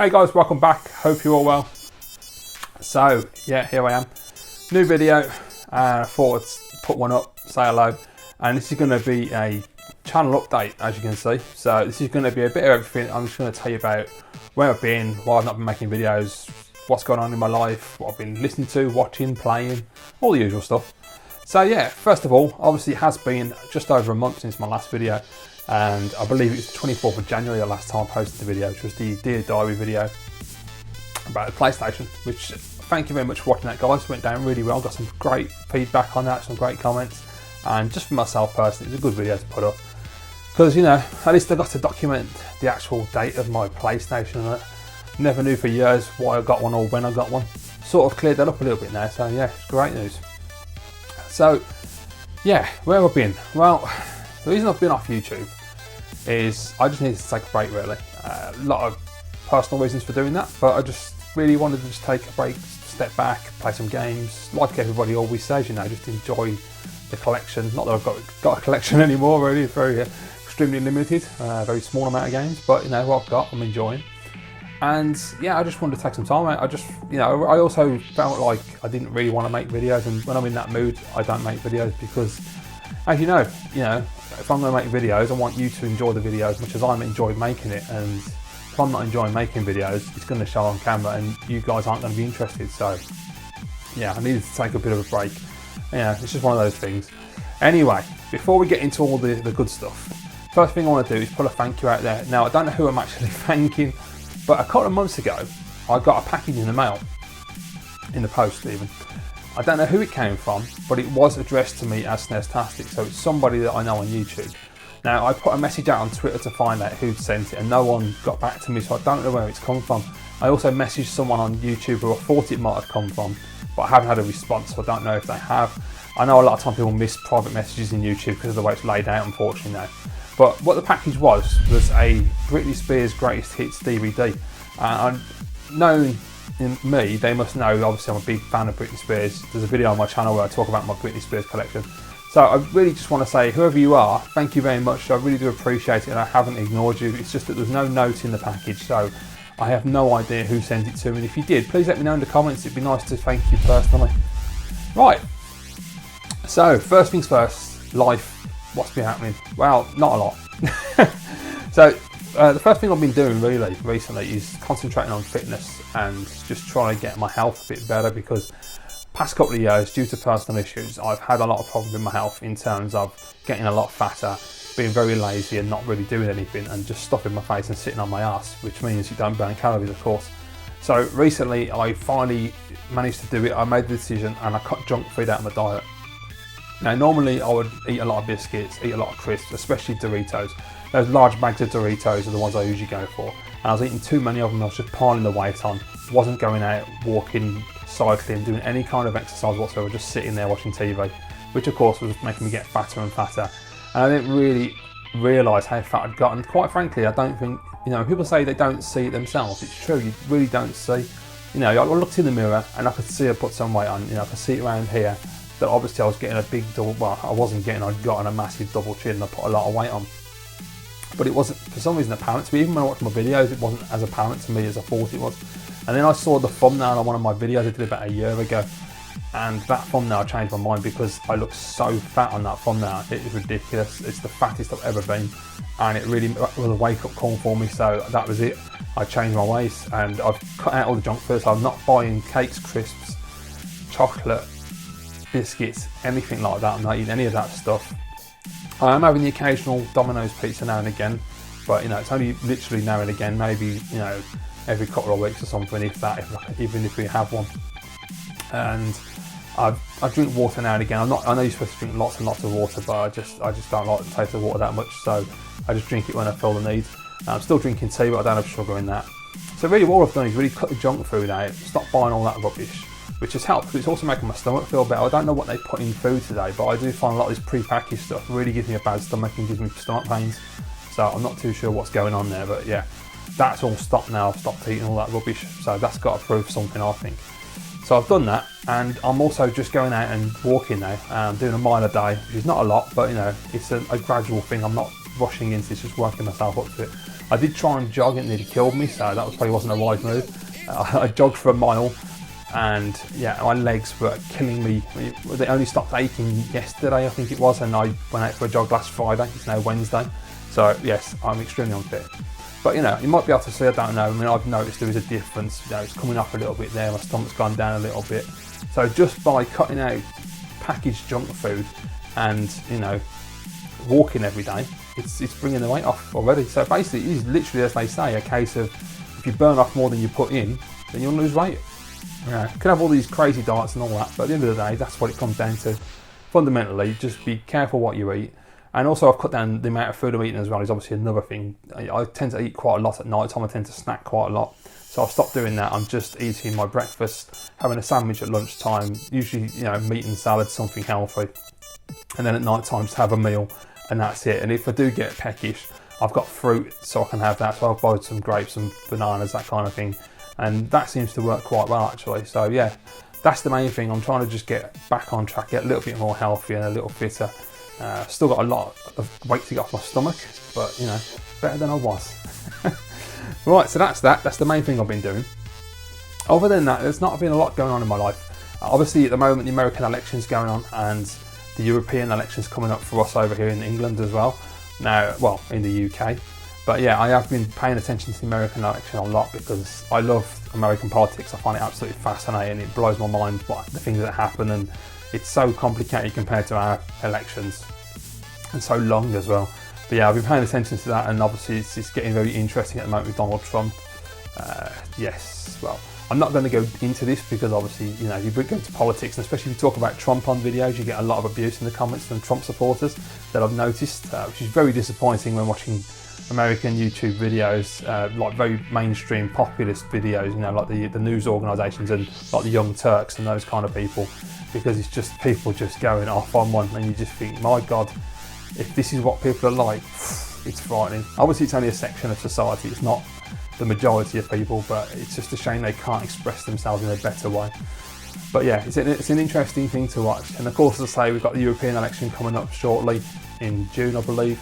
Hey guys, welcome back. Hope you're all well. So yeah, here I am. New video. Thought I'd put one up, say hello. And this is going to be a channel update, as you can see. So this is going to be a bit of everything. I'm just going to tell you about where I've been, why I've not been making videos, what's going on in my life, what I've been listening to, watching, playing, all the usual stuff. So yeah, first of all, obviously it has been just over a month since my last video. And I believe it was the 24th of January the last time I posted the video, which was the Dear Diary video about the PlayStation, which thank you very much for watching that, guys. It went down really well, got some great feedback on that, some great comments, and just for myself personally, it's a good video to put up because, you know, at least I got to document the actual date of my PlayStation. And I never knew for years why I got one or when I got one. Sort of cleared that up a little bit now, so yeah, it's great news. So yeah, where have I been? Well, the reason I've been off YouTube is I just needed to take a break, really. A lot of personal reasons for doing that, but I just really wanted to just take a break, step back, play some games, like everybody always says, you know, just enjoy the collection. Not that I've got a collection anymore, really. It's very extremely limited, very small amount of games, but you know what I've got, I'm enjoying. And yeah, I just wanted to take some time out. I just, you know, I also felt like I didn't really want to make videos, and when I'm in that mood, I don't make videos because, as you know, if I'm going to make videos, I want you to enjoy the video as much as I'm enjoying making it. And if I'm not enjoying making videos, it's going to show on camera, and you guys aren't going to be interested. So yeah, I needed to take a bit of a break. Yeah, it's just one of those things. Anyway, before we get into all the good stuff, first thing I want to do is put a thank you out there. Now, I don't know who I'm actually thanking, but a couple of months ago, I got a package in the mail, in the post even. I don't know who it came from, but it was addressed to me as Snestastic, so it's somebody that I know on YouTube. Now, I put a message out on Twitter to find out who'd sent it, and no one got back to me, so I don't know where it's come from. I also messaged someone on YouTube who I thought it might have come from, but I haven't had a response, so I don't know if they have. I know a lot of time people miss private messages in YouTube because of the way it's laid out, unfortunately now. But what the package was a Britney Spears Greatest Hits DVD. Knowing me, they must know, obviously I'm a big fan of Britney Spears. There's a video on my channel where I talk about my Britney Spears collection. So I really just want to say, whoever you are, thank you very much. I really do appreciate it, and I haven't ignored you. It's just that there's no note in the package, so I have no idea who sent it to me. And if you did, please let me know in the comments. It'd be nice to thank you personally. Right, so first things first, life, what's been happening? Well, not a lot. So the first thing I've been doing really recently is concentrating on fitness and just trying to get my health a bit better, because past couple of years, due to personal issues, I've had a lot of problems with my health in terms of getting a lot fatter, being very lazy and not really doing anything, and just stuffing my face and sitting on my ass, which means you don't burn calories, of course. So recently I finally managed to do it. I made the decision and I cut junk food out of my diet. Now normally I would eat a lot of biscuits, eat a lot of crisps, especially Doritos. Those large bags of Doritos are the ones I usually go for. And I was eating too many of them. I was just piling the weight on. Wasn't going out, walking, cycling, doing any kind of exercise whatsoever, just sitting there watching TV, which of course was making me get fatter and fatter. And I didn't really realise how fat I'd gotten. Quite frankly, I don't think, you know, people say they don't see it themselves. It's true, you really don't see. You know, I looked in the mirror and I could see I put some weight on. You know, I could see it around here that obviously I was getting a big double, well, I wasn't getting, I'd gotten a massive double chin and I put a lot of weight on. But it wasn't, for some reason, apparent to me. Even when I watched my videos, it wasn't as apparent to me as I thought it was. And then I saw the thumbnail on one of my videos I did about a year ago, and that thumbnail changed my mind because I looked so fat on that thumbnail. It is ridiculous. It's the fattest I've ever been, and it really was a wake-up call for me. So that was it. I changed my ways, and I've cut out all the junk food. So I'm not buying cakes, crisps, chocolate, biscuits, anything like that. I'm not eating any of that stuff. I am having the occasional Domino's pizza now and again, but you know, it's only literally now and again, maybe, you know, every couple of weeks or something, if that, even if we have one. And I drink water now and again. I know you're supposed to drink lots and lots of water, but I just don't like the taste of water that much, so I just drink it when I feel the need. I'm still drinking tea, but I don't have sugar in that. So really what I've done is really cut the junk food out, stop buying all that rubbish, which has helped, because it's also making my stomach feel better. I don't know what they put in food today, but I do find a lot of this pre-packaged stuff really gives me a bad stomach and gives me stomach pains. So I'm not too sure what's going on there, but yeah, that's all stopped now. I've stopped eating all that rubbish, so that's got to prove something, I think. So I've done that, and I'm also just going out and walking now. I'm doing a mile a day, which is not a lot, but you know, it's a gradual thing. I'm not rushing into this, just working myself up to it. I did try and jog, it nearly killed me, so that probably wasn't a wise move. I jogged for a mile, and yeah, my legs were killing me. They only stopped aching yesterday, I think it was, and I went out for a jog last Friday. It's now Wednesday, so yes, I'm extremely unfit. But you know, you might be able to see, I don't know. I mean, I've noticed there is a difference. You know, it's coming up a little bit there. My stomach's gone down a little bit. So just by cutting out packaged junk food and, you know, walking every day, it's bringing the weight off already. So basically, it is literally, as they say, a case of if you burn off more than you put in, then you'll lose weight. You know, you can have all these crazy diets and all that, but at the end of the day, that's what it comes down to. Fundamentally, just be careful what you eat. And also, I've cut down the amount of food I'm eating as well, is obviously another thing. I tend to eat quite a lot at night time. I tend to snack quite a lot. So I've stopped doing that. I'm just eating my breakfast, having a sandwich at lunchtime, usually, you know, meat and salad, something healthy. And then at night time, just have a meal, and that's it. And if I do get peckish, I've got fruit, so I can have that. So I've bought some grapes and bananas, that kind of thing. And that seems to work quite well, actually. So yeah, that's the main thing. I'm trying to just get back on track, get a little bit more healthy and a little fitter. Still got a lot of weight to get off my stomach, but you know, better than I was. Right, so that's that. That's the main thing I've been doing. Other than that, there's not been a lot going on in my life. Obviously, at the moment, the American election's going on, and the European election's coming up for us over here in England as well. Now, well, in the UK. But yeah, I have been paying attention to the American election a lot because I love American politics. I find it absolutely fascinating. It blows my mind what the things that happen, and it's so complicated compared to our elections, and so long as well. But yeah, I've been paying attention to that, and obviously it's getting very interesting at the moment with Donald Trump. Yes, well, I'm not going to go into this because obviously, you know, if you go into politics, and especially if you talk about Trump on videos, you get a lot of abuse in the comments from Trump supporters that I've noticed, which is very disappointing when watching American YouTube videos, like very mainstream populist videos, you know, like the news organisations and like the Young Turks and those kind of people, because it's just people just going off on one, and you just think, my God, if this is what people are like, it's frightening. Obviously, it's only a section of society, it's not the majority of people, but it's just a shame they can't express themselves in a better way. But yeah, it's an interesting thing to watch. And of course, as I say, we've got the European election coming up shortly in June, I believe.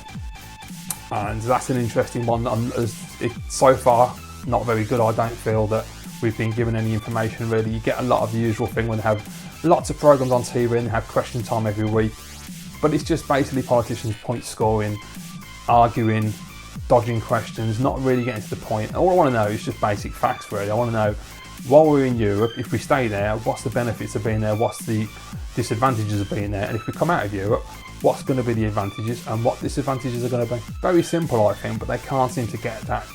And that's an interesting one. So far, not very good. I don't feel that we've been given any information really. You get a lot of the usual thing when they have lots of programmes on TV and they have question time every week. But it's just basically politicians point scoring, arguing, dodging questions, not really getting to the point. All I want to know is just basic facts really. I want to know, while we're in Europe, if we stay there, what's the benefits of being there, what's the disadvantages of being there, and if we come out of Europe, what's going to be the advantages and what disadvantages are going to be. Very simple, I think, but they can't seem to get that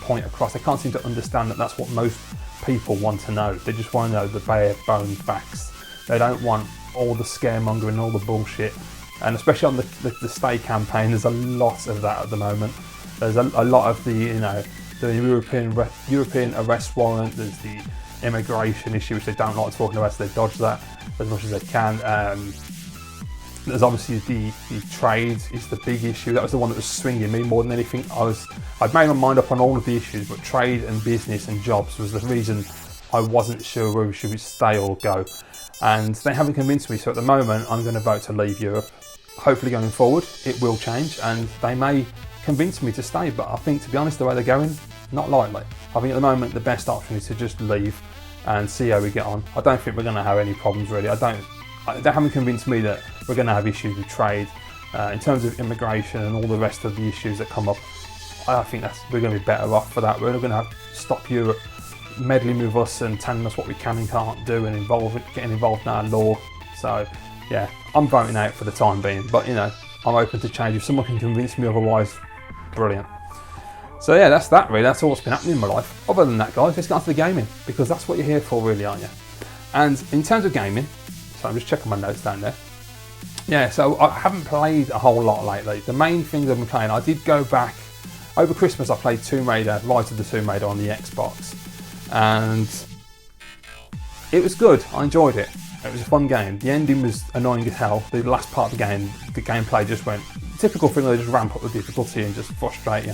point across. They can't seem to understand that that's what most people want to know. They just want to know the bare bone facts. They don't want all the scaremongering and all the bullshit. And especially on the stay campaign, there's a lot of that at the moment. There's a lot of the, you know, the European arrest warrant. There's the immigration issue, which they don't like talking about, so they dodge that as much as they can. There's obviously the trade is the big issue. That was the one that was swinging me more than anything. I'd made my mind up on all of the issues, but trade and business and jobs was the reason I wasn't sure whether we should stay or go. And they haven't convinced me, so at the moment I'm going to vote to leave Europe. Hopefully going forward it will change and they may convince me to stay, but I think, to be honest, the way they're going, not likely. I think at the moment the best option is to just leave and see how we get on. I don't think we're going to have any problems really. They haven't convinced me that we're going to have issues with trade. In terms of immigration and all the rest of the issues that come up, I think we're going to be better off for that. We're not going to have to stop Europe meddling with us and telling us what we can and can't do and getting involved in our law. So yeah, I'm voting out for the time being, but you know, I'm open to change. If someone can convince me otherwise, brilliant. So yeah, that's that really. That's all that's been happening in my life. Other than that, guys, let's get on to the gaming, because that's what you're here for really, aren't you? And in terms of gaming, so I'm just checking my notes down there. Yeah, so I haven't played a whole lot lately. The main things I've been playing, I did go back over Christmas. I played Tomb Raider, Rise of the Tomb Raider on the Xbox, and it was good. I enjoyed it. It was a fun game. The ending was annoying as hell. The last part of the game, the gameplay just went typical thing. They just ramp up the difficulty and just frustrate you.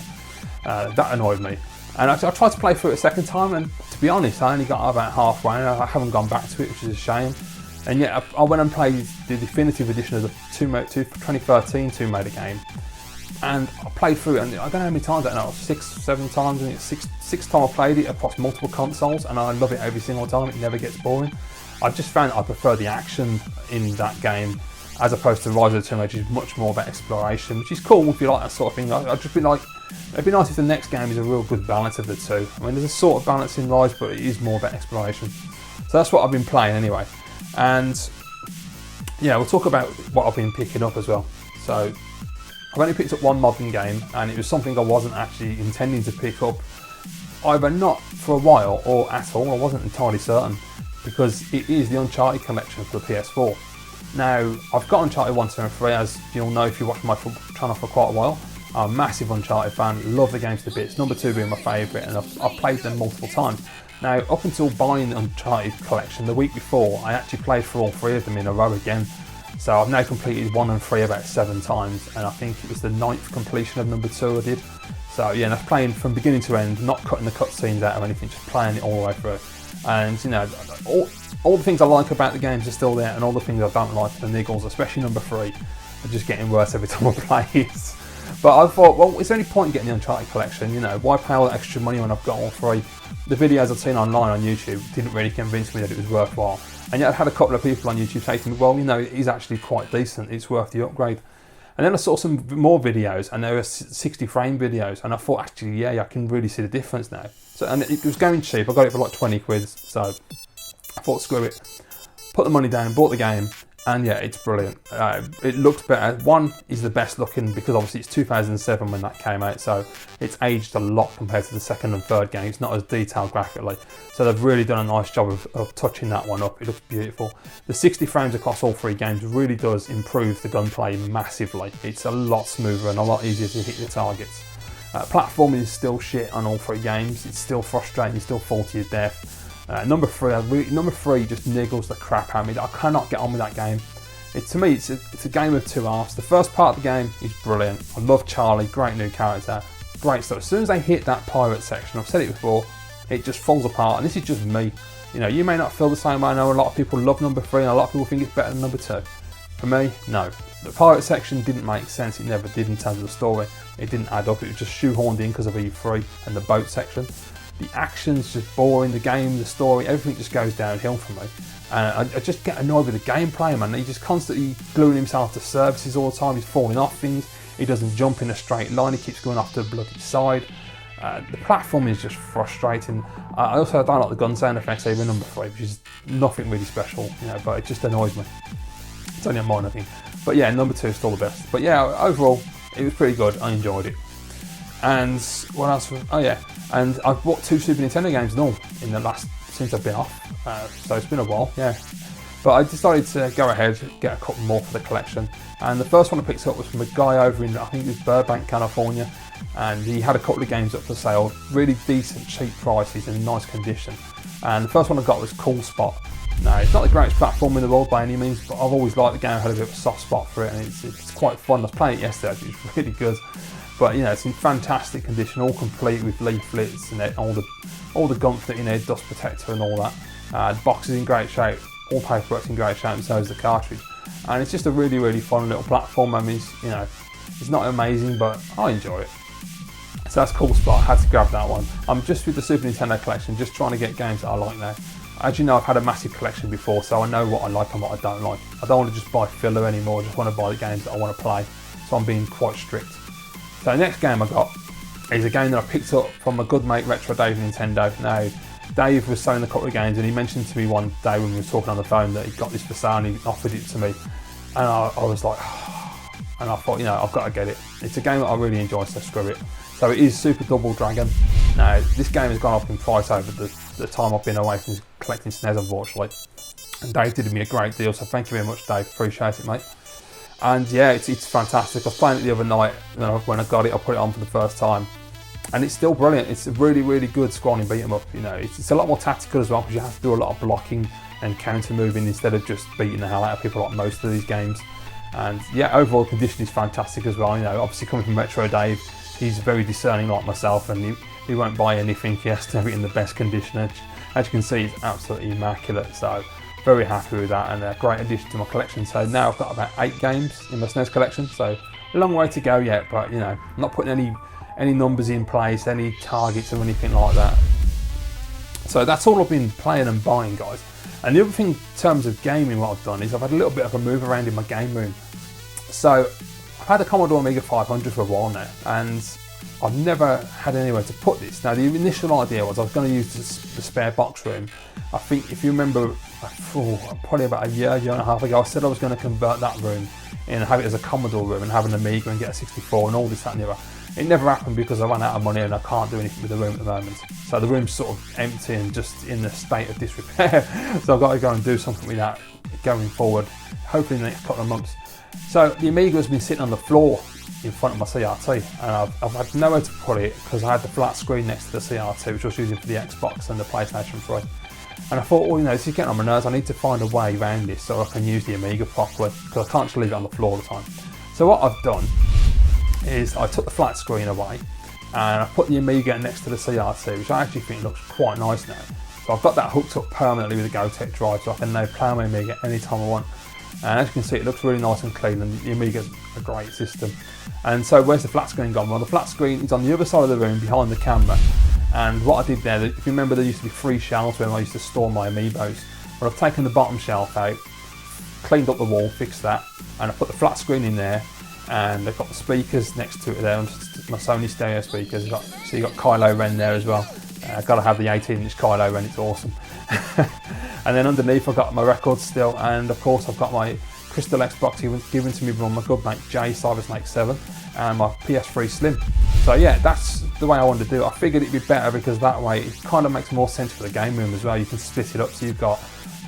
That annoyed me. And I tried to play through it a second time, and to be honest, I only got about halfway. And I haven't gone back to it, which is a shame. And yet, I went and played the definitive edition of the 2013 Tomb Raider game. And I played through it, and I don't know how many times, I don't know, 6, 7 times, and it's six times I played it across multiple consoles, and I love it every single time. It never gets boring. I just found I prefer the action in that game as opposed to Rise of the Tomb Raider, which is much more about exploration, which is cool if you like that sort of thing. I'd just be like, it'd be nice if the next game is a real good balance of the two. I mean, there's a sort of balance in Rise, but it is more about exploration. So that's what I've been playing anyway. And yeah, we'll talk about what I've been picking up as well. So I've only picked up one modern game, and it was something I wasn't actually intending to pick up, either not for a while or at all. I wasn't entirely certain, because it is the Uncharted collection for the PS4. Now, I've got Uncharted 1, 2 and 3, as you'll know if you watch my channel for quite a while. I'm a massive Uncharted fan, love the games to bits, number 2 being my favourite, and I've played them multiple times. Now, up until buying the Uncharted collection, the week before, I actually played for all 3 of them in a row again. So I've now completed 1 and 3 about 7 times, and I think it was the 9th completion of number 2 I did. So yeah, that's playing from beginning to end, not cutting the cutscenes out or anything, just playing it all the way through. And you know, all the things I like about the games are still there, and all the things I don't like, the niggles, especially number 3, are just getting worse every time I play it. But I thought, well, is there any point in getting the Uncharted collection? You know, why pay all that extra money when I've got all 3? The videos I've seen online on YouTube didn't really convince me that it was worthwhile. And yet I've had a couple of people on YouTube say to me, well, you know, it is actually quite decent, it's worth the upgrade. And then I saw some more videos, and they were 60 frame videos, and I thought, actually, yeah, I can really see the difference now. So, and it was going cheap, I got it for like 20 quid, so I thought, screw it. Put the money down, bought the game, and yeah, it's brilliant. It looks better. 1 is the best looking, because obviously it's 2007 when that came out, so it's aged a lot compared to the 2nd and 3rd game. It's not as detailed graphically, so they've really done a nice job of touching that one up. It looks beautiful. The 60 frames across all 3 games really does improve the gunplay massively. It's a lot smoother and a lot easier to hit the targets. Platforming is still shit on all 3 games. It's still frustrating, you still fall to your death. Number 3 just niggles the crap out of me. I cannot get on with that game. To me, it's a game of 2 halves. The first part of the game is brilliant. I love Charlie, great new character, great stuff. As soon as they hit that pirate section, I've said it before, it just falls apart. And this is just me. You know, you may not feel the same way. I know a lot of people love number 3, and a lot of people think it's better than number 2. For me, no. The pirate section didn't make sense. It never did in terms of the story. It didn't add up. It was just shoehorned in because of E3 and the boat section. The action's just boring, the game, the story, everything just goes downhill for me. And I just get annoyed with the gameplay, man. He's just constantly gluing himself to surfaces all the time. He's falling off things. He doesn't jump in a straight line. He keeps going off to the bloody side. The platform is just frustrating. I don't like the gun sound effects even number 3, which is nothing really special, you know, but it just annoys me. It's only a minor thing. But yeah, number 2 is still the best. But yeah, overall, it was pretty good. I enjoyed it. And what else? Oh yeah, and I've bought 2 Super Nintendo games in all in the last, since I've been off, so it's been a while, yeah. But I decided to go ahead, get a couple more for the collection, and the first one I picked up was from a guy over in, I think it was Burbank, California, and he had a couple of games up for sale, really decent, cheap prices in nice condition. And the first one I got was Cool Spot. Now, it's not the greatest platform in the world by any means, but I've always liked the game. I had a bit of a soft spot for it, and it's quite fun. I was playing it yesterday, actually. It's really good. But you know, it's in fantastic condition, all complete with leaflets and all the gump that, you know, dust protector and all that. The box is in great shape, all paperwork's in great shape, and so is the cartridge. And it's just a really, really fun little platform. I mean, you know, it's not amazing, but I enjoy it. So that's Cool Spot. I had to grab that one. I'm just with the Super Nintendo collection, just trying to get games that I like now. As you know, I've had a massive collection before, so I know what I like and what I don't like. I don't want to just buy filler anymore. I just want to buy the games that I want to play. So I'm being quite strict. So the next game I got is a game that I picked up from my good mate Retro Dave Nintendo. Now, Dave was selling a couple of games, and he mentioned to me one day when we were talking on the phone that he got this for sale and he offered it to me. And I was like, and I thought, you know, I've got to get it. It's a game that I really enjoy, so screw it. So it is Super Double Dragon. Now, this game has gone up in price over the time I've been away from collecting SNES, unfortunately. And Dave did me a great deal, so thank you very much, Dave. Appreciate it, mate. And yeah, it's fantastic. I was playing it the other night, you know, when I got it, I put it on for the first time. And it's still brilliant. It's a really, really good scrolling beat 'em up. You know, it's a lot more tactical as well, because you have to do a lot of blocking and counter moving instead of just beating the hell out of people like most of these games. And yeah, overall condition is fantastic as well. You know, obviously coming from Retro Dave, he's very discerning like myself, and he won't buy anything. He has to have it in the best condition. As you can see, it's absolutely immaculate. So very happy with that, and a great addition to my collection. So now I've got about 8 games in my SNES collection, so a long way to go yet, but you know, I'm not putting any numbers in place, any targets or anything like that. So that's all I've been playing and buying, guys. And the other thing in terms of gaming, what I've done is I've had a little bit of a move around in my game room. So I've had a Commodore Amiga 500 for a while now, and I've never had anywhere to put this. Now the initial idea was I was going to use the spare box room. I think if you remember, probably about a year and a half ago, I said I was going to convert that room and have it as a Commodore room and have an Amiga and get a 64 and all this, that and the other. It never happened because I ran out of money and I can't do anything with the room at the moment. So the room's sort of empty and just in a state of disrepair. So I've got to go and do something with that going forward, hopefully in the next couple of months. So the Amiga has been sitting on the floor in front of my CRT, and I've had nowhere to put it because I had the flat screen next to the CRT, which I was using for the Xbox and the PlayStation 3. And I thought, well, you know, this is getting on my nerves. I need to find a way around this so I can use the Amiga properly, because I can't just leave it on the floor all the time. So what I've done is I took the flat screen away and I put the Amiga next to the CRT, which I actually think looks quite nice now. So I've got that hooked up permanently with a GoTech drive, so I can now play on my Amiga anytime I want. And as you can see, it looks really nice and clean, and the Amiga's a great system. And so where's the flat screen gone? Well, the flat screen is on the other side of the room behind the camera. And what I did there, if you remember, there used to be 3 shelves where I used to store my Amiibos. Well, I've taken the bottom shelf out, cleaned up the wall, fixed that, and I put the flat screen in there, and I've got the speakers next to it there, my Sony stereo speakers. So you've got Kylo Ren there as well. Got to have the 18-inch Kylo Ren, it's awesome. And then underneath I've got my records still, and of course I've got my Crystal Xbox given to me by my good mate Jay, Cybersnake 7, and my PS3 Slim. So yeah, that's the way I wanted to do it. I figured it'd be better because that way it kind of makes more sense for the game room as well. You can split it up, so you've got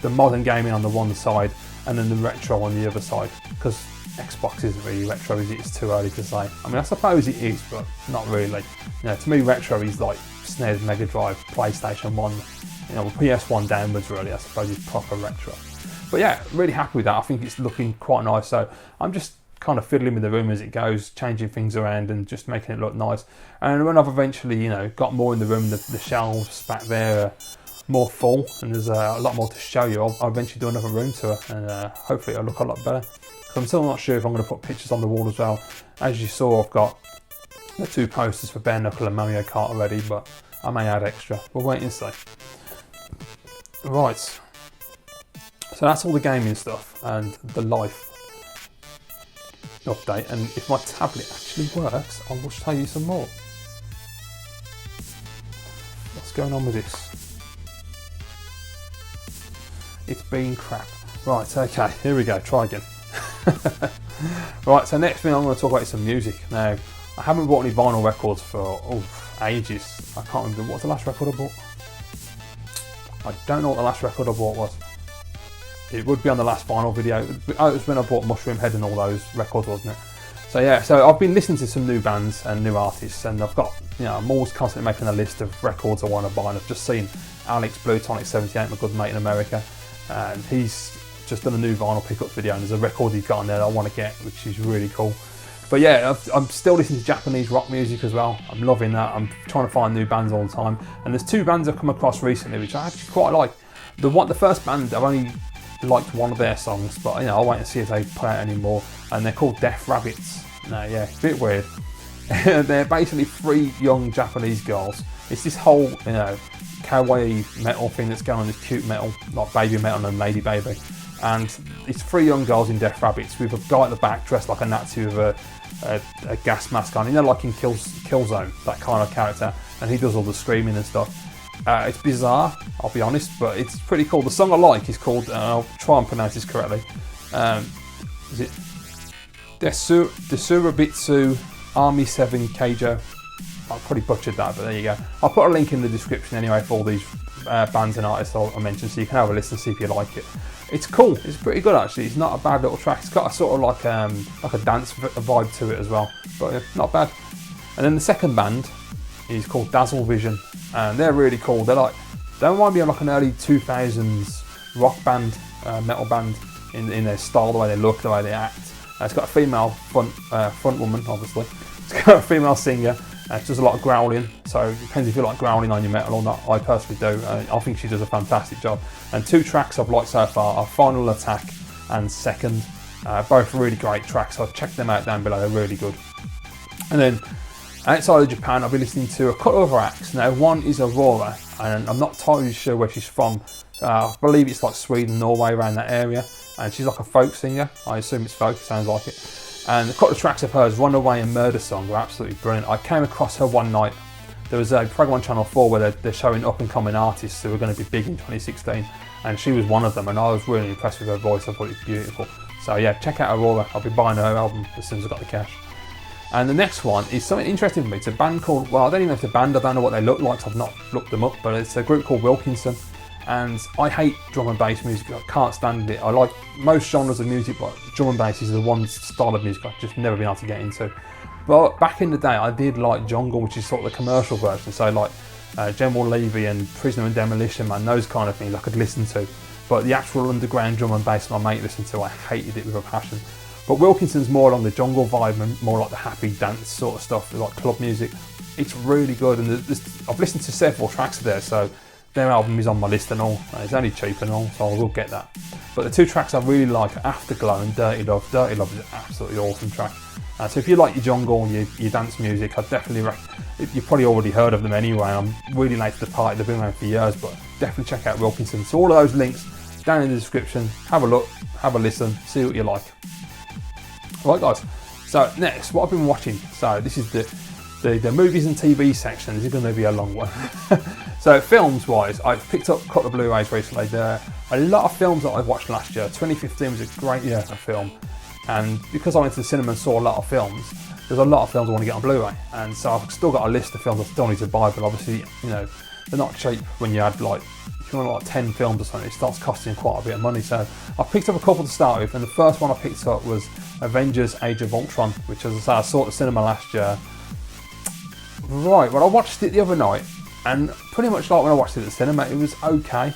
the modern gaming on the one side and then the retro on the other side, because Xbox isn't really retro, is it? It's too early to say. I mean, I suppose it is, but not really. You know, to me retro is like SNES, Mega Drive, PlayStation 1, you know, PS1 downwards really, I suppose is proper retro. But yeah, really happy with that. I think it's looking quite nice. So I'm just kind of fiddling with the room as it goes, changing things around and just making it look nice. And when I've eventually, you know, got more in the room, the shelves back there are more full, and there's a lot more to show you. I'll eventually do another room tour, and hopefully it'll look a lot better. So I'm still not sure if I'm going to put pictures on the wall as well. As you saw, I've got the 2 posters for Bare Knuckle and Mario Kart already, but I may add extra. We'll wait and see. Right, so that's all the gaming stuff and the life update, and if my tablet actually works, I will show you some more. What's going on with this? It's been crap. Right, okay, here we go, try again. Right, so next thing I'm going to talk about is some music. Now, I haven't bought any vinyl records for ages. I can't remember, what's the last record I bought? I don't know what the last record I bought was. It would be on the last vinyl video. Oh, it was when I bought Mushroom Head and all those records, wasn't it? So yeah, so I've been listening to some new bands and new artists, and I've got, you know, I'm always constantly making a list of records I want to buy, and I've just seen Alex Blutonic 78, my good mate in America, and he's just done a new vinyl pickups video, and there's a record he's got on there that I want to get, which is really cool. But yeah, I'm still listening to Japanese rock music as well. I'm loving that. I'm trying to find new bands all the time. And there's 2 bands I've come across recently, which I actually quite like. The first band, I've only liked one of their songs, but you know, I'll wait and see if they play it anymore. And they're called Deaf Rabbits. No, yeah, it's a bit weird. They're basically 3 young Japanese girls. It's this whole, you know, kawaii metal thing that's going on, this cute metal, like baby metal and lady baby. And it's 3 young girls in Deaf Rabbits with a guy at the back dressed like a Nazi with a gas mask on, you know, like in Killzone, that kind of character, and he does all the screaming and stuff. It's bizarre, I'll be honest, but it's pretty cool. The song I like is called, I'll try and pronounce this correctly, is it Desurabitsu Army 7 Keijo? I probably butchered that, but there you go. I'll put a link in the description anyway for all these bands and artists I mentioned, so you can have a listen and see if you like it. It's cool, it's pretty good actually. It's not a bad little track. It's got a sort of like a dance vibe to it as well, but not bad. And then the second band is called Dazzle Vision, and they're really cool. They remind me of like an early 2000s rock band, metal band in their style, the way they look, the way they act. It's got a female front woman, obviously. It's got a female singer. She does a lot of growling, so it depends if you like growling on your metal or not. I personally do. I think she does a fantastic job. And 2 tracks I've liked so far are Final Attack and Second. Both really great tracks, so check them out down below, they're really good. And then outside of Japan, I'll be listening to a couple of other acts. Now, one is Aurora, and I'm not totally sure where she's from. I believe it's like Sweden, Norway, around that area. And she's like a folk singer. I assume it's folk, it sounds like it. And a couple of tracks of hers, Runaway and Murder Song, were absolutely brilliant. I came across her one night. There was a program on Channel 4 where they're showing up and coming artists who are going to be big in 2016. And she was one of them, and I was really impressed with her voice. I thought it was beautiful. So yeah, check out Aurora. I'll be buying her album as soon as I've got the cash. And the next one is something interesting for me. It's a band called, well, I don't even know if it's a band, I don't know what they look like, so I've not looked them up, but it's a group called Wilkinson. And I hate drum and bass music, I can't stand it. I like most genres of music, but drum and bass is the one style of music I've just never been able to get into. But back in the day, I did like jungle, which is sort of the commercial version, so like General Levy and Prisoner and Demolition Man, those kind of things I could listen to. But the actual underground drum and bass my mate listened to, I hated it with a passion. But Wilkinson's more along the jungle vibe and more like the happy dance sort of stuff, like club music. It's really good, and I've listened to several tracks of theirs, so their album is on my list and all. It's only cheap and all, so I will get that. But the two tracks I really like are Afterglow and Dirty Love. Dirty Love is an absolutely awesome track. So if you like your jungle and your dance music, I'd definitely you've probably already heard of them anyway. I'm really late to the party, they've been around for years, but definitely check out Wilkinson. So all of those links down in the description. Have a look, have a listen, see what you like. Right guys, so next, what I've been watching. So this is the movies and TV section. This is going to be a long one. So films wise, I've picked up a couple of Blu-rays recently. There are a lot of films that I've watched last year. 2015 was a great year for film, and because I went to the cinema and saw a lot of films, there's a lot of films I want to get on Blu-ray, and so I've still got a list of films I still need to buy, but obviously, you know, they're not cheap when you add like, if you want like 10 films or something, it starts costing quite a bit of money. So I picked up a couple to start with, and the first one I picked up was Avengers Age of Ultron, which, as I say, I saw at the cinema last year. Right, well, I watched it the other night, and pretty much like when I watched it at the cinema, it was okay.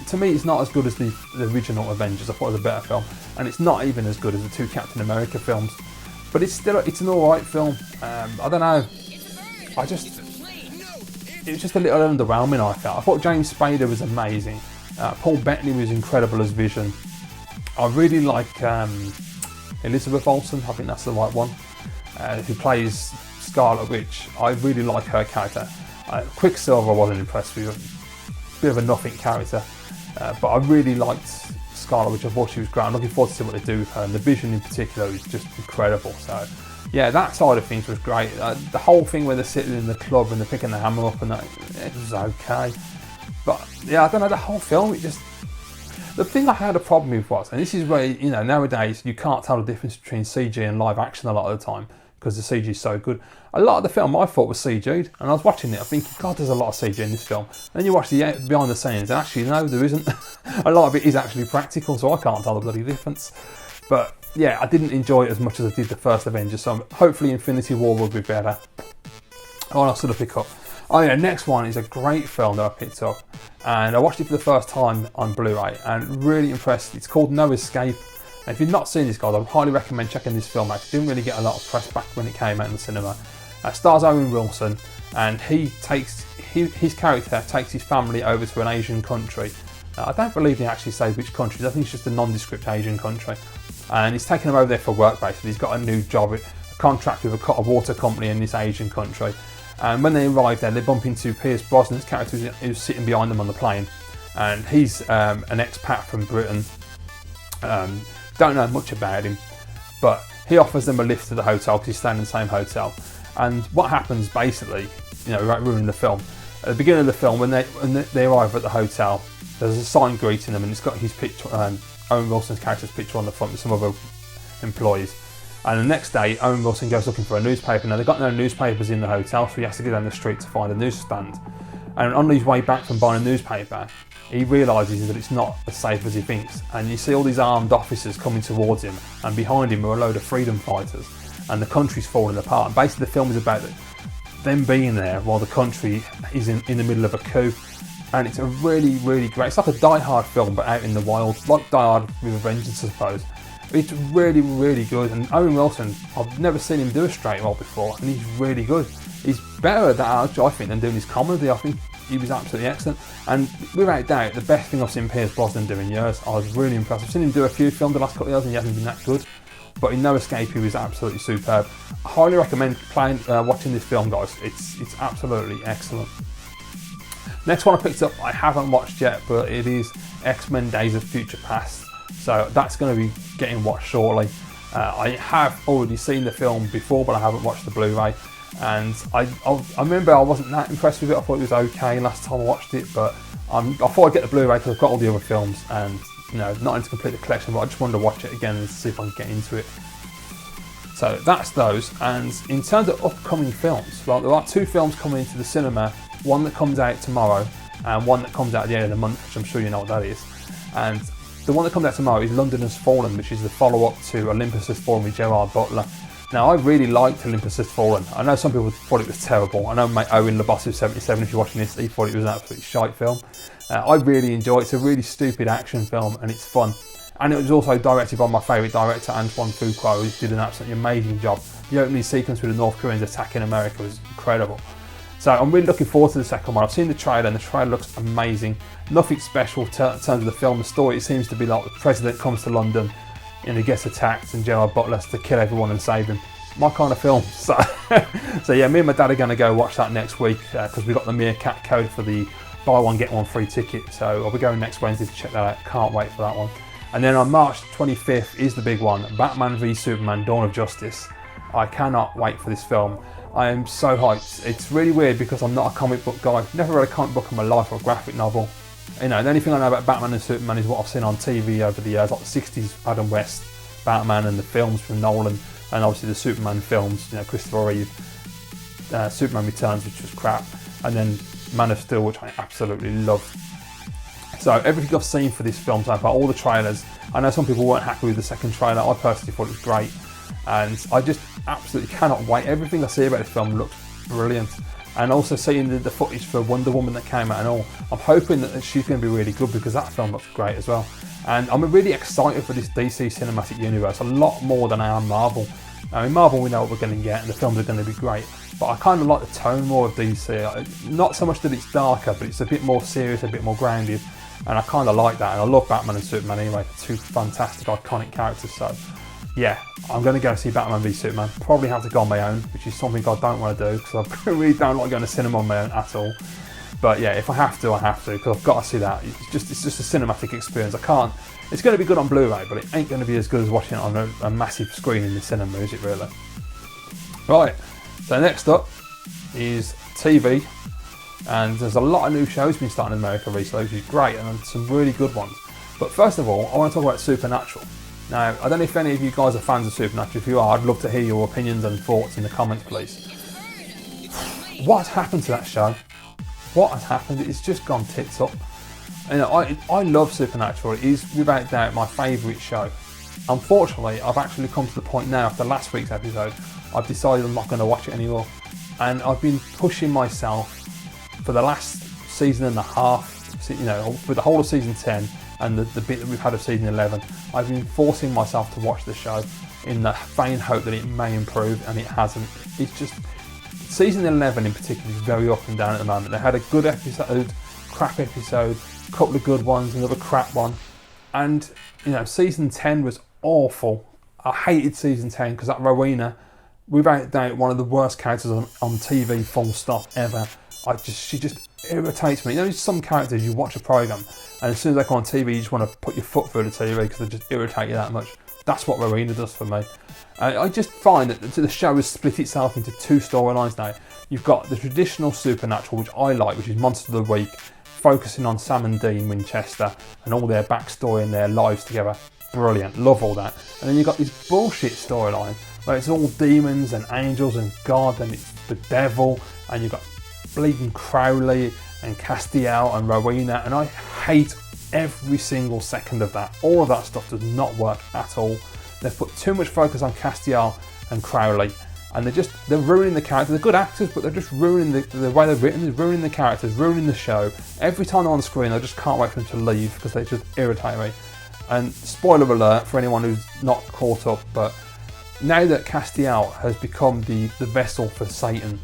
To me, it's not as good as the original Avengers. I thought it was a better film, and it's not even as good as the two Captain America films. But it's an alright film. I don't know. It was just a little underwhelming, I felt. I thought James Spader was amazing. Paul Bettany was incredible as Vision. I really like Elizabeth Olsen, I think that's the right one, who plays Scarlet Witch. I really like her character. Quicksilver I wasn't impressed with, a bit of a nothing character, but I really liked Scarlet Witch. I thought she was great. I'm looking forward to see what they do with her, and the Vision in particular is just incredible. So yeah, that side of things was great. The whole thing where they're sitting in the club and they're picking the hammer up and that, it was okay. But yeah, I don't know, the whole film, the thing I had a problem with was, and this is where, you know, nowadays you can't tell the difference between CG and live action a lot of the time because the CG is so good. A lot of the film I thought was CG'd, and I was watching it, I thinking, God, there's a lot of CG in this film. And then you watch the behind the scenes, and actually, no, there isn't. A lot of it is actually practical, so I can't tell the bloody difference. But yeah, I didn't enjoy it as much as I did the first Avengers, so hopefully Infinity War will be better. What else did I pick up? Oh yeah, next one is a great film that I picked up, and I watched it for the first time on Blu-ray and really impressed. It's called No Escape. And if you've not seen this, guys, I would highly recommend checking this film out. It didn't really get a lot of press back when it came out in the cinema. Stars Owen Wilson, and his character takes his family over to an Asian country. I don't believe they actually say which country. I think it's just a nondescript Asian country. And he's taken them over there for work, basically. He's got a new job, a contract with a water company in this Asian country. And when they arrive there, they bump into Pierce Brosnan's character who's sitting behind them on the plane. And he's an expat from Britain. Don't know much about him, but he offers them a lift to the hotel because he's staying in the same hotel. And what happens, basically, you know, without ruining the film, at the beginning of the film, when they arrive at the hotel, there's a sign greeting them, and it's got his picture, Owen Wilson's character's picture on the front with some other employees. And the next day, Owen Wilson goes looking for a newspaper. Now, they've got no newspapers in the hotel, so he has to go down the street to find a newsstand. And on his way back from buying a newspaper, he realises that it's not as safe as he thinks. And you see all these armed officers coming towards him, and behind him are a load of freedom fighters, and the country's falling apart. And basically the film is about them being there while the country is in the middle of a coup. And it's a really, really great, it's like a Die Hard film, but out in the wild, like Die Hard with a Vengeance, I suppose. It's really, really good, and Owen Wilson, I've never seen him do a straight role before, and he's really good. He's better at that, I think, than doing his comedy. I think he was absolutely excellent. And without doubt, the best thing I've seen Pierce Brosnan do in years. I was really impressed. I've seen him do a few films the last couple of years and he hasn't been that good. But in No Escape, he was absolutely superb. I highly recommend watching this film, guys. It's absolutely excellent. Next one I picked up, I haven't watched yet, but it is X-Men Days of Future Past. So that's going to be getting watched shortly. I have already seen the film before, but I haven't watched the Blu-ray. And I remember I wasn't that impressed with it. I thought it was okay last time I watched it, but I thought I'd get the Blu-ray because I've got all the other films and not into complete the collection, but I just wanted to watch it again and see if I can get into it. So that's those. And in terms of upcoming films, well, there are 2 films coming into the cinema. One that comes out tomorrow and one that comes out at the end of the month, which I'm sure you know what that is. And the one that comes out tomorrow is London Has Fallen, which is the follow-up to Olympus Has Fallen with Gerard Butler. Now, I really liked Olympus Has Fallen. I know some people thought it was terrible. I know mate Owen Labossu77, if you're watching this, he thought it was an absolute shite film. I really enjoy it. It's a really stupid action film and it's fun. And it was also directed by my favourite director, Antoine Fuqua, who did an absolutely amazing job. The opening sequence with the North Koreans attacking America was incredible. So I'm really looking forward to the second one. I've seen the trailer and the trailer looks amazing. Nothing special in terms of the film. The story, it seems to be like the president comes to London and he gets attacked and Gerard Butler has to kill everyone and save him. My kind of film. So, so yeah, me and my dad are going to go watch that next week because we got the Meerkat code for the buy one get one free ticket. So I'll be going next Wednesday to check that out. Can't wait for that one. And then on March 25th is the big one, Batman v Superman Dawn of Justice. I cannot wait for this film. I am so hyped. It's really weird because I'm not a comic book guy. Never read a comic book in my life or a graphic novel. The only thing I know about Batman and Superman is what I've seen on TV over the years, like the 60s Adam West Batman and the films from Nolan, and obviously the Superman films, Christopher Reeve, Superman Returns, which was crap, and then Man of Steel, which I absolutely love. So everything I've seen for this film so far, all the trailers, I know some people weren't happy with the second trailer. I personally thought it was great, and I just absolutely cannot wait. Everything I see about this film looks brilliant, and also seeing the footage for Wonder Woman that came out and all, I'm hoping that she's going to be really good because that film looks great as well. And I'm really excited for this DC cinematic universe, a lot more than I am Marvel. I mean, Marvel, we know what we're going to get and the films are going to be great, but I kind of like the tone more of DC. Not so much that it's darker, but it's a bit more serious, a bit more grounded, and I kind of like that. And I love Batman and Superman anyway, 2 fantastic iconic characters. So yeah, I'm going to go see Batman v Superman. Probably have to go on my own, which is something I don't want to do because I really don't like going to cinema on my own at all. But yeah, if I have to, I have to because I've got to see that. It's just a cinematic experience. I can't. It's going to be good on Blu-ray, but it ain't going to be as good as watching it on a massive screen in the cinema, is it really? Right. So next up is TV, and there's a lot of new shows been starting in America recently, which is great, and some really good ones. But first of all, I want to talk about Supernatural. Now, I don't know if any of you guys are fans of Supernatural. If you are, I'd love to hear your opinions and thoughts in the comments, please. What happened to that show? What has happened? It's just gone tits up. I love Supernatural. It is without doubt my favourite show. Unfortunately, I've actually come to the point now after last week's episode, I've decided I'm not going to watch it anymore. And I've been pushing myself for the last season and a half, for the whole of season 10 and the bit that we've had of season 11, I've been forcing myself to watch the show in the vain hope that it may improve, and it hasn't. It's just, season 11 in particular is very up and down at the moment. They had a good episode, crap episode, a couple of good ones, another crap one, and season 10 was awful. I hated season 10 because that Rowena, without doubt, one of the worst characters on TV, full stop, ever. She just irritates me. Some characters, you watch a program and as soon as they come on TV, you just want to put your foot through the TV because they just irritate you that much. That's what Rowena does for me. I just find that the show has split itself into 2 storylines now. You've got the traditional Supernatural, which I like, which is Monster of the Week, focusing on Sam and Dean Winchester and all their backstory and their lives together. Brilliant, love all that. And then you've got this bullshit storyline where it's all demons and angels and God and it's the devil, and you've got bleeding Crowley and Castiel and Rowena, and I hate every single second of that. All of that stuff does not work at all. They've put too much focus on Castiel and Crowley, and they're ruining the characters. They're good actors, but they're just ruining the way they're written, they're ruining the characters, ruining the show. Every time they're on screen, I just can't wait for them to leave because they just irritate me. And spoiler alert for anyone who's not caught up, but now that Castiel has become the vessel for Satan,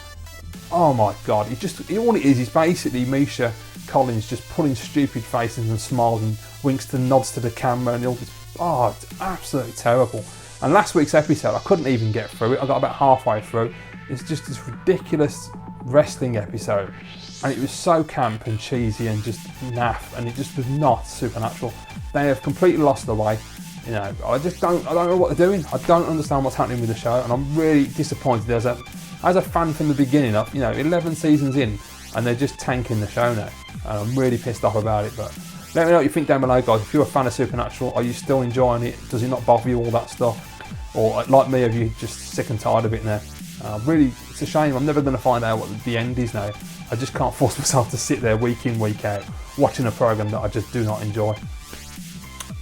oh my God, all it is basically Misha Collins just pulling stupid faces and smiles and winks and nods to the camera and all this. Oh, it's absolutely terrible. And last week's episode, I couldn't even get through it. I got about halfway through. It's just this ridiculous wrestling episode, and it was so camp and cheesy and just naff, and it just was not supernatural. They have completely lost the way. You know, I don't know what they're doing. I don't understand what's happening with the show, and I'm really disappointed. As a fan from the beginning of, 11 seasons in, and they're just tanking the show now, and I'm really pissed off about it. But let me know what you think down below, guys. If you're a fan of Supernatural, are you still enjoying it? Does it not bother you, all that stuff? Or like me, are you just sick and tired of it now? Really, it's a shame. I'm never going to find out what the end is now. I just can't force myself to sit there week in, week out, watching a program that I just do not enjoy.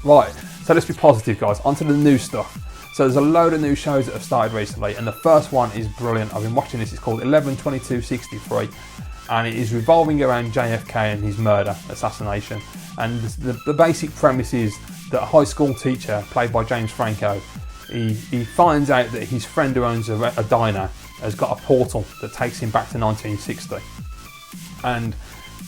Right, so let's be positive, guys. Onto the new stuff. So there's a load of new shows that have started recently, and the first one is brilliant. I've been watching this. It's called 11/22/63, and it is revolving around JFK and his murder, assassination. And the basic premise is that a high school teacher, played by James Franco, he finds out that his friend who owns a diner has got a portal that takes him back to 1960. And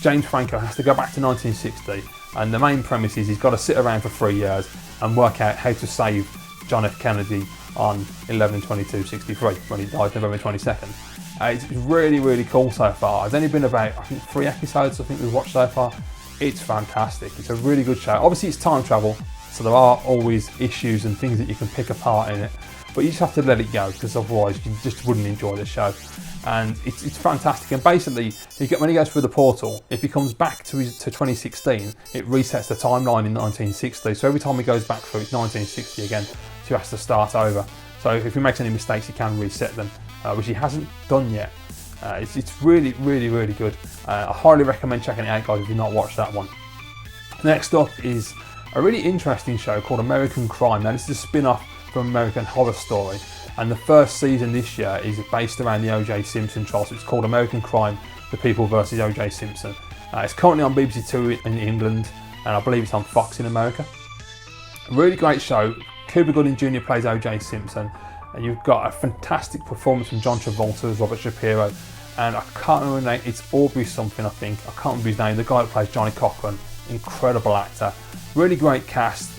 James Franco has to go back to 1960, and the main premise is he's got to sit around for 3 years and work out how to save John F. Kennedy on 11/22/63 when he died November 22nd. It's really, really cool so far. There's only been about, I think, 3 episodes I think we've watched so far. It's fantastic. It's a really good show. Obviously it's time travel, so there are always issues and things that you can pick apart in it, but you just have to let it go, because otherwise you just wouldn't enjoy the show. And it's fantastic. And basically, when he goes through the portal, if he comes back to 2016, it resets the timeline in 1960. So every time he goes back through, it's 1960 again. So he has to start over. So if he makes any mistakes, he can reset them, which he hasn't done yet. It's really, really, really good. I highly recommend checking it out, guys, if you've not watched that one. Next up is a really interesting show called American Crime. Now, this is a spin-off from American Horror Story, and the first season this year is based around the O.J. Simpson trial. So it's called American Crime: The People vs. O.J. Simpson. It's currently on BBC Two in England, and I believe it's on Fox in America. A really great show. Cuba Gooding Jr. plays O.J. Simpson, and you've got a fantastic performance from John Travolta as Robert Shapiro, and I can't remember the name. It's Aubrey something, I think. I can't remember his name. The guy that plays Johnny Cochran, incredible actor. Really great cast.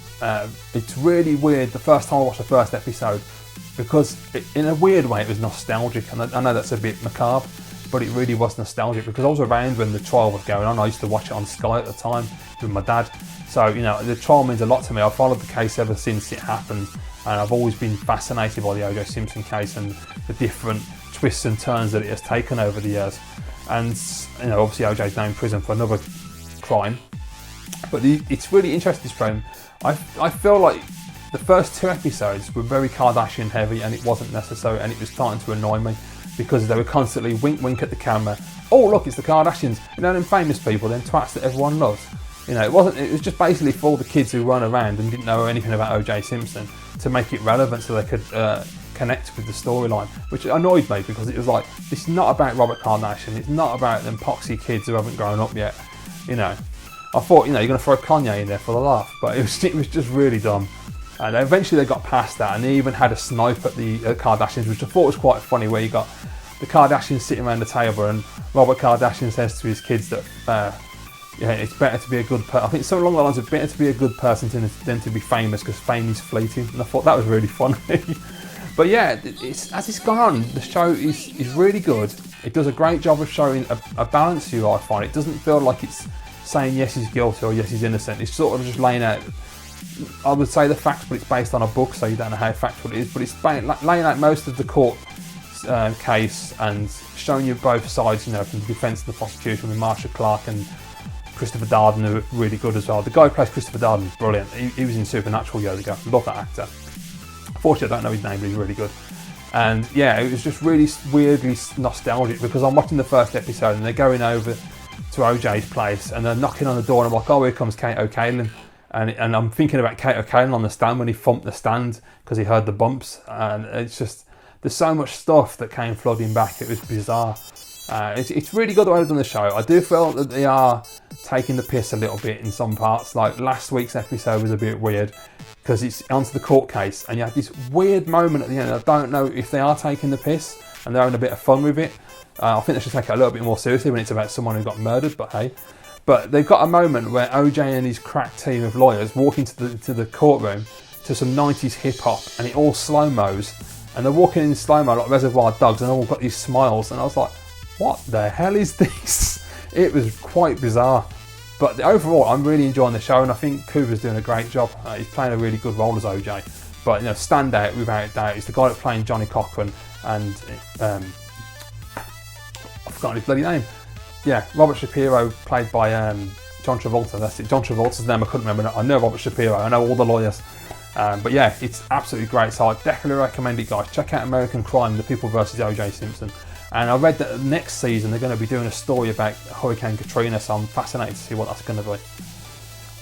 It's really weird the first time I watched the first episode, because in a weird way it was nostalgic, and I know that's a bit macabre, but it really was nostalgic because I was around when the trial was going on. I used to watch it on Sky at the time with my dad, so the trial means a lot to me. I've followed the case ever since it happened, and I've always been fascinated by the O.J. Simpson case and the different twists and turns that it has taken over the years. And obviously OJ's now in prison for another crime, but it's really interesting, this program. I feel like the first 2 episodes were very Kardashian heavy, and it wasn't necessary, and it was starting to annoy me because they were constantly wink at the camera. Oh look, it's the Kardashians, them famous people, them twats that everyone loves. It was just basically for all the kids who run around and didn't know anything about O.J. Simpson, to make it relevant so they could connect with the storyline, which annoyed me because it was like, this is not about Robert Kardashian, it's not about them poxy kids who haven't grown up yet. I thought, you're going to throw Kanye in there for the laugh, but it was just really dumb. And eventually they got past that, and they even had a snipe at the Kardashians, which I thought was quite funny, where you got the Kardashians sitting around the table, and Robert Kardashian says to his kids that it's better to be a good person. I think something along the lines of better to be a good person than to be famous, because fame is fleeting. And I thought that was really funny. But yeah, as it's gone on, the show is really good. It does a great job of showing a balance to you, I find. It doesn't feel like it's saying yes he's guilty or yes he's innocent. It's sort of just laying out, I would say, the facts, but it's based on a book, so you don't know how factual it is, but it's laying out most of the court case and showing you both sides, from the defence and the prosecution, with Marsha Clark and Christopher Darden, who are really good as well. The guy who plays Christopher Darden is brilliant. He was in Supernatural years ago. Love that actor. Unfortunately, I don't know his name, but he's really good. And yeah, it was just really weirdly nostalgic, because I'm watching the first episode and they're going over to OJ's place and they're knocking on the door, and I'm like, oh, here comes Kate O'Callaghan. And I'm thinking about Kate O'Callaghan on the stand when he thumped the stand because he heard the bumps. And it's just, there's so much stuff that came flooding back. It was bizarre. It's really good the way they've done the show. I do feel that they are taking the piss a little bit in some parts. Like last week's episode was a bit weird because it's onto the court case, and you have this weird moment at the end. I don't know if they are taking the piss and they're having a bit of fun with it, I think they should take it a little bit more seriously when it's about someone who got murdered, but hey. But they've got a moment where OJ and his crack team of lawyers walk into the courtroom to some 90s hip hop, and it all slow-mos, and they're walking in slow-mo like Reservoir Dogs, and they've all got these smiles, and I was like, what the hell is this? It was quite bizarre. But overall, I'm really enjoying the show, and I think Cooper's doing a great job. He's playing a really good role as OJ. But standout without doubt is the guy that's playing Johnny Cochran, and I've forgotten his bloody name. Yeah, Robert Shapiro, played by John Travolta. That's it. John Travolta's name I couldn't remember. I know Robert Shapiro. I know all the lawyers. But yeah, it's absolutely great. So I definitely recommend it, guys. Check out American Crime: The People vs. O.J. Simpson. And I read that next season they're going to be doing a story about Hurricane Katrina. So I'm fascinated to see what that's going to be.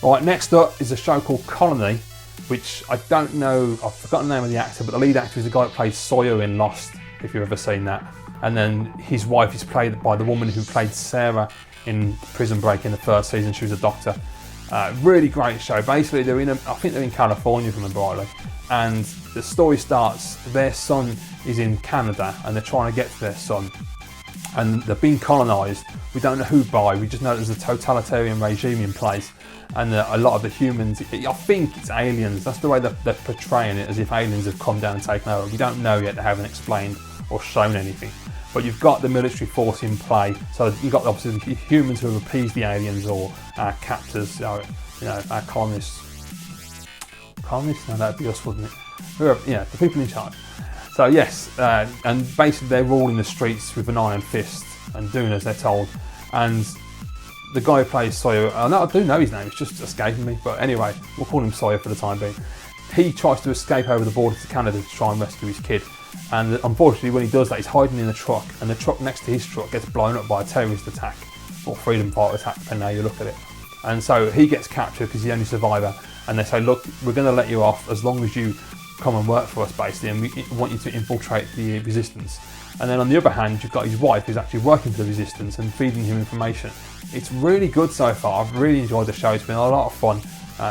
Right, next up is a show called Colony, which I don't know. I've forgotten the name of the actor, but the lead actor is the guy that played Sawyer in Lost. If you've ever seen that. And then his wife is played by the woman who played Sarah in Prison Break in the first season. She was a doctor. Really great show. Basically, I think they're in California, if I remember rightly. And the story starts, their son is in Canada and they're trying to get to their son. And they're being colonised. We don't know who by, we just know there's a totalitarian regime in place. And a lot of the humans, I think it's aliens. That's the way they're portraying it, as if aliens have come down and taken over. We don't know yet, they haven't explained or shown anything. But you've got the military force in play, so you've got obviously the humans who have appeased the aliens, or our captors, our colonists. Colonists? No, that'd be us, wouldn't it? Whoever, the people in charge. So yes, and basically they're ruling the streets with an iron fist and doing as they're told. And the guy who plays Sawyer, I do know his name, it's just escaping me, but anyway, we'll call him Sawyer for the time being. He tries to escape over the border to Canada to try and rescue his kid. And unfortunately, when he does that, he's hiding in a truck, and the truck next to his truck gets blown up by a terrorist attack, or freedom fighter attack, depending on how you look at it. And so he gets captured because he's the only survivor, and they say, look, we're going to let you off as long as you come and work for us, basically, and we want you to infiltrate the resistance. And then on the other hand, you've got his wife who's actually working for the resistance and feeding him information. It's really good so far. I've really enjoyed the show. It's been a lot of fun.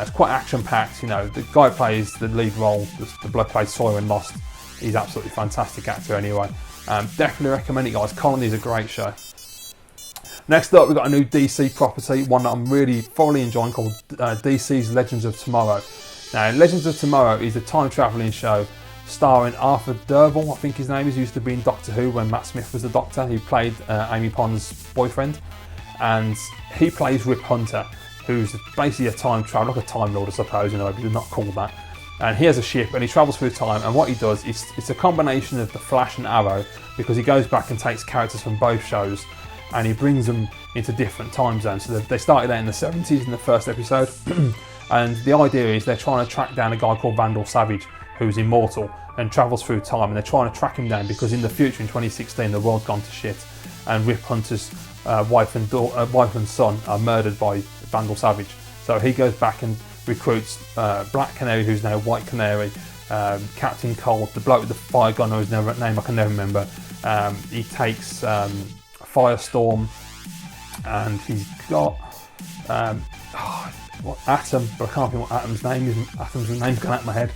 It's quite action-packed. The guy who plays the lead role, the bloke who plays Sawyer in Lost. He's absolutely fantastic actor anyway. Definitely recommend it, guys. Colony is a great show. Next up, we've got a new DC property, one that I'm really thoroughly enjoying, called DC's Legends of Tomorrow. Now, Legends of Tomorrow is a time-travelling show starring Arthur Derville, I think his name is, used to be in Doctor Who when Matt Smith was the Doctor. He played Amy Pond's boyfriend. And he plays Rip Hunter, who's basically a time traveler, like a Time Lord, I suppose, but he's not called that. And he has a ship and he travels through time, and what he does is it's a combination of the Flash and Arrow, because he goes back and takes characters from both shows and he brings them into different time zones. So they started out in the 70s in the first episode and the idea is they're trying to track down a guy called Vandal Savage, who's immortal and travels through time, and they're trying to track him down because in the future, in 2016, the world's gone to shit and Rip Hunter's wife and son are murdered by Vandal Savage. So he goes back and recruits Black Canary, who's now White Canary, Captain Cold, the bloke with the fire gun whose name I can never remember. He takes Firestorm, and he's got Atom, but I can't think what Atom's name is. Atom's name's gone out of my head.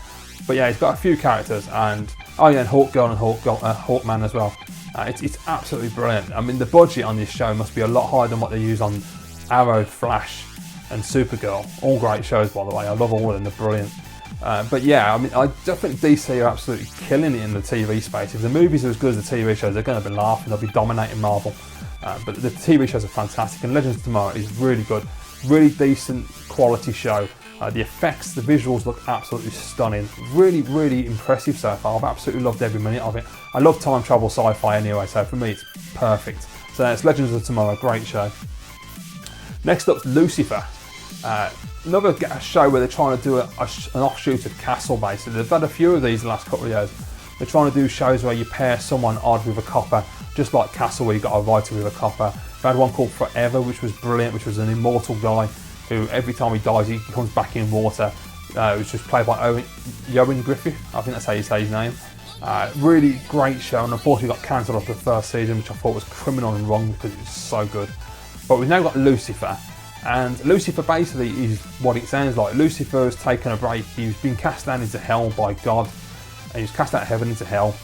But yeah, he's got a few characters, and and Hawk Girl and Hawkman as well. It's absolutely brilliant. I mean, the budget on this show must be a lot higher than what they use on Arrow, Flash, and Supergirl. All great shows, by the way. I love all of them. They're brilliant. But yeah, I mean, I just think DC are absolutely killing it in the TV space. If the movies are as good as the TV shows, they're going to be laughing. They'll be dominating Marvel. But the TV shows are fantastic, and Legends of Tomorrow is really good. Really decent quality show. The effects, the visuals look absolutely stunning. Really, really impressive so far. I've absolutely loved every minute of it. I love time travel sci-fi anyway, so for me it's perfect. So that's Legends of Tomorrow, great show. Next up, Lucifer. Another show where they're trying to do an offshoot of Castle, basically. They've had a few of these the last couple of years. They're trying to do shows where you pair someone odd with a copper, just like Castle, where you got a writer with a copper. They had one called Forever, which was brilliant, which was an immortal guy who every time he dies he comes back in water. Which was played by Owen Griffith, I think that's how you say his name. Really great show, and unfortunately got cancelled after the first season, which I thought was criminal and wrong because it was so good. But we've now got Lucifer, and Lucifer basically is what it sounds like. Lucifer has taken a break. He's been cast down into hell by God, and he was cast out of heaven into hell.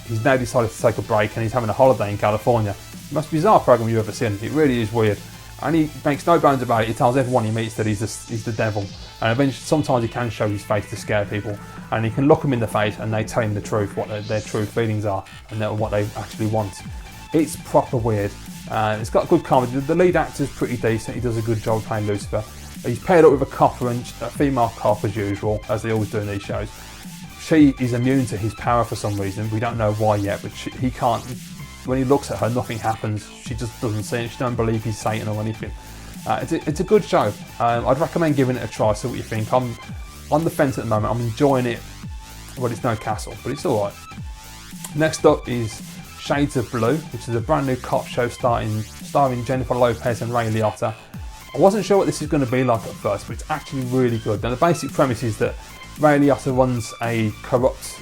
He's now decided to take a break, and he's having a holiday in California. most bizarre program you've ever seen. It really is weird. And he makes no bones about it. He tells everyone he meets that he's the devil. And eventually, sometimes he can show his face to scare people. And he can look them in the face and they tell him the truth, what their true feelings are and what they actually want. It's proper weird. It's got good comedy. The lead actor's pretty decent. He does a good job playing Lucifer. He's paired up with a copper and a female cop as usual, as they always do in these shows. She is immune to his power for some reason. We don't know why yet, but he can't. When he looks at her, nothing happens. She just doesn't see it. She don't believe he's Satan or anything. It's a good show. I'd recommend giving it a try, see what you think. I'm on the fence at the moment. I'm enjoying it, but it's no castle, but it's all right. Next up is Shades of Blue, which is a brand new cop show starring Jennifer Lopez and Ray Liotta. I wasn't sure what this is going to be like at first, but it's actually really good. Now, the basic premise is that Ray Liotta runs a corrupt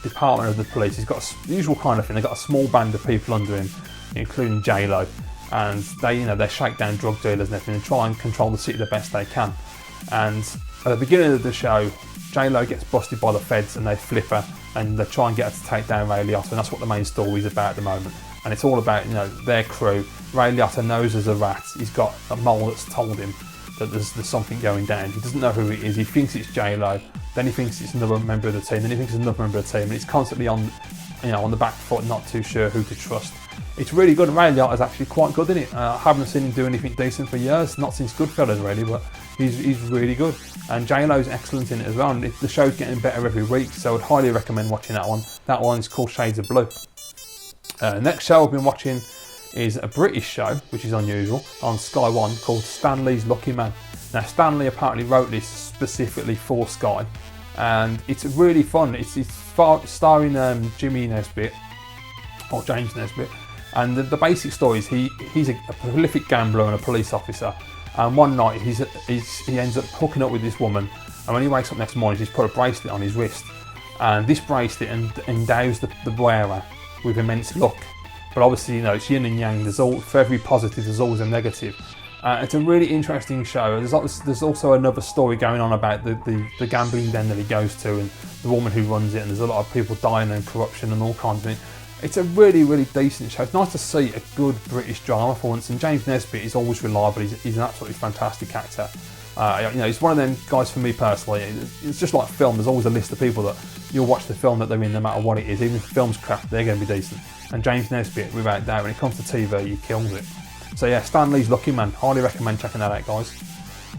department of the police. He's got the usual kind of thing. They've got a small band of people under him, including J-Lo, and they shake down drug dealers and everything and try and control the city the best they can. And at the beginning of the show, J-Lo gets busted by the feds and they flip her and they try and get her to take down Ray Liotta, and that's what the main story is about at the moment. And it's all about their crew. Ray Liotta knows there's a rat. He's got a mole that's told him that there's something going down. He doesn't know who it is. He thinks it's J-Lo, then he thinks it's another member of the team, then he thinks it's another member of the team, and it's constantly on the back foot, not too sure who to trust. It's really good. Ray Liotta's actually quite good in it. I haven't seen him do anything decent for years, not since Goodfellas really, but he's really good. And J-Lo's excellent in it as well, and the show's getting better every week, so I'd highly recommend watching that one. That one is called Shades of Blue. Next show I've been watching is a British show, which is unusual, on Sky One, called Stanley's Lucky Man. Now, Stanley apparently wrote this specifically for Sky, and it's really fun. It's starring Jimmy Nesbitt, or James Nesbitt, and the basic story is he's a prolific gambler and a police officer, and one night he ends up hooking up with this woman, and when he wakes up next morning, he's put a bracelet on his wrist, and this bracelet endows the wearer with immense luck. But obviously, it's yin and yang. For every positive, there's always a negative. It's a really interesting show. There's also another story going on about the gambling den that he goes to and the woman who runs it, and there's a lot of people dying and corruption and all kinds of things. It's a really, really decent show. It's nice to see a good British drama for once, and James Nesbitt is always reliable. He's an absolutely fantastic actor. He's one of them guys for me personally. It's just like film. There's always a list of people that you'll watch the film that they're in no matter what it is. Even if the film's crap, they're going to be decent. And James Nesbitt, without doubt, when it comes to TV, he kills it. So yeah, Stanley's Lucky Man. Highly recommend checking that out, guys.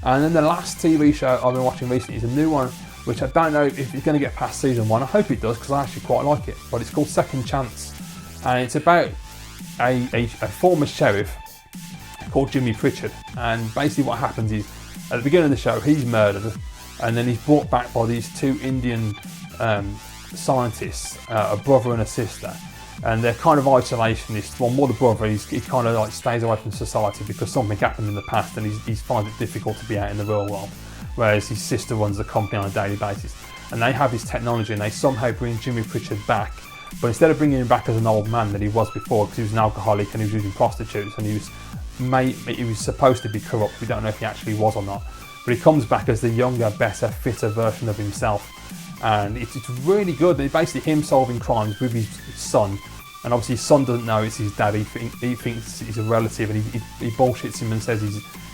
And then the last TV show I've been watching recently is a new one, which I don't know if it's going to get past season 1. I hope it does, because I actually quite like it. But it's called Second Chance. And it's about a former sheriff called Jimmy Pritchard. And basically what happens is, at the beginning of the show, he's murdered, and then he's brought back by these two Indian scientists, a brother and a sister, and they're kind of isolationists. Well, more the brother, he kind of like stays away from society because something happened in the past, and he finds it difficult to be out in the real world, whereas his sister runs the company on a daily basis. And they have this technology, and they somehow bring Jimmy Pritchard back, but instead of bringing him back as an old man that he was before, because he was an alcoholic and he was using prostitutes, and he was supposed to be corrupt. We don't know if he actually was or not, but he comes back as the younger, better, fitter version of himself, and it's really good. It's basically him solving crimes with his son, and obviously his son doesn't know it's his dad. He thinks he's a relative, and he bullshits him and says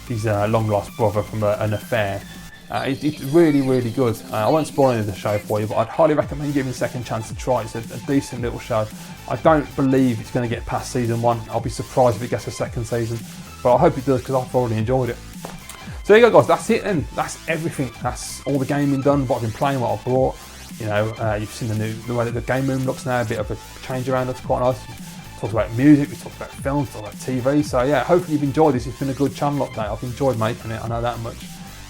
he's a long lost brother from an affair. It's really, really good. I won't spoil any of the show for you, but I'd highly recommend giving Second Chance a try. It's a decent little show. I don't believe it's going to get past season 1. I'll be surprised if it gets a second season, but I hope it does, because I've already enjoyed it. So there you go, guys. That's it then. That's everything. That's all the gaming done, what I've been playing, what I've brought. You've seen the way that the game room looks now, a bit of a change around. Looks quite nice. We talked about music, we talked about films, we talked about TV. So yeah, hopefully you've enjoyed this. It's been a good channel update. I've enjoyed making it, I know that much.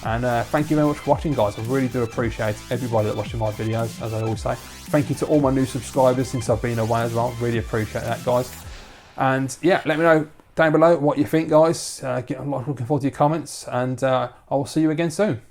And thank you very much for watching, guys. I really do appreciate everybody that's watching my videos, as I always say. Thank you to all my new subscribers since I've been away as well. Really appreciate that, guys. And yeah, let me know down below what you think, guys. I'm looking forward to your comments, and I will see you again soon.